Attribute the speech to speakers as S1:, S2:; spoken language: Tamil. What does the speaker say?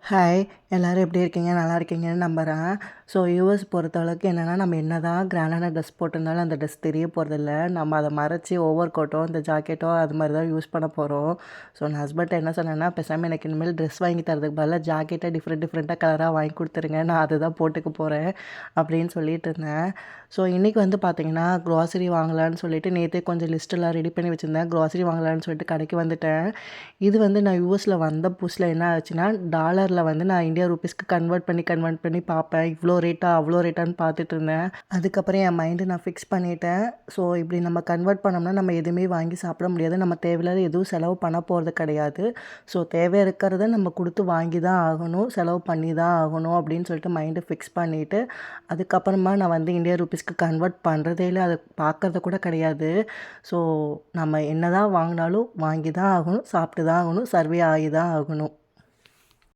S1: ஹாய்! எல்லாரும் எப்படி இருக்கீங்க? நல்லா இருக்கீங்கன்னு நம்புறேன். ஸோ யுஎஸ் பொறுத்தளவுக்கு என்னன்னா, நம்ம என்னதான் கிராண்டான ட்ரெஸ் போட்டிருந்தாலும் அந்த ட்ரெஸ் தெரிய போறதில்ல. நம்ம அத மறைச்சு ஓவர் கோட்டோ, இந்த ஜாக்கெட்டோ அது மாரி தான் யூஸ் பண்ண போறோம். ஸோ நான் ஹஸ்பண்ட்ட என்ன சொன்னேன்னா, பேசாம எனக்கு இனிமேல் ட்ரெஸ் வாங்கி தரதுக்கு பதிலா ஜாக்கெட்ட டிஃப்ரெண்ட்டா கலரா வாங்கி குடுத்துருங்க. நான் அதுதான் போட்டுக்க போறேன் அப்படின்னு சொல்லிட்டு இருந்தேன். ஸோ இன்னைக்கு வந்து பார்த்தீங்கன்னா, க்ராசரி வாங்கலான்னு சொல்லிட்டு நேத்தே கொஞ்சம் லிஸ்ட்டெல்லாம் ரெடி பண்ணி வச்சிருந்தேன். க்ராசரி வாங்கலான்னு சொல்லிட்டு கடைக்கு வந்துட்டேன். இது வந்து நான் யுஎஸ்ல வந்த புதுசுல என்ன ஆச்சுன்னா, டாலர்ல வந்து நான் இந்தியா ரூபீஸ்க்கு கன்வெர்ட் பண்ணி பார்ப்பேன். இவ்ளோ ரேட்டா? அவ்ளோ ரேட்டான்னு பார்த்துட்டு இருந்தேன். அதுக்கப்புறம் என் மைண்டு நான் ஃபிக்ஸ் பண்ணிட்டேன். ஸோ இப்படி நம்ம கன்வெர்ட் பண்ணோம்னா, நம்ம எதுவுமே வாங்கி சாப்பிட முடியாது. நம்ம தேவையில்லாத எதுவும் செலவு பண்ண போறது கிடையாது. ஸோ தேவை இருக்கிறத நம்ம குடுத்து வாங்கி தான் ஆகணும். செலவு பண்ணி தான் ஆகணும் அப்படின்னு சொல்லிட்டு மைண்டு ஃபிக்ஸ் பண்ணிட்டு, அதுக்கப்புறமா நான் வந்து இந்தியா ரூபீஸ்க்கு கன்வெர்ட் பண்ணுறதே இல்ல. அத பார்க்கறது கூட கிடையாது. ஸோ நம்ம என்னதான் வாங்கினாலும் வாங்கி தான் ஆகணும். சாப்பிட்டு தான் ஆகணும். சர்வே ஆகி தான் ஆகணும்.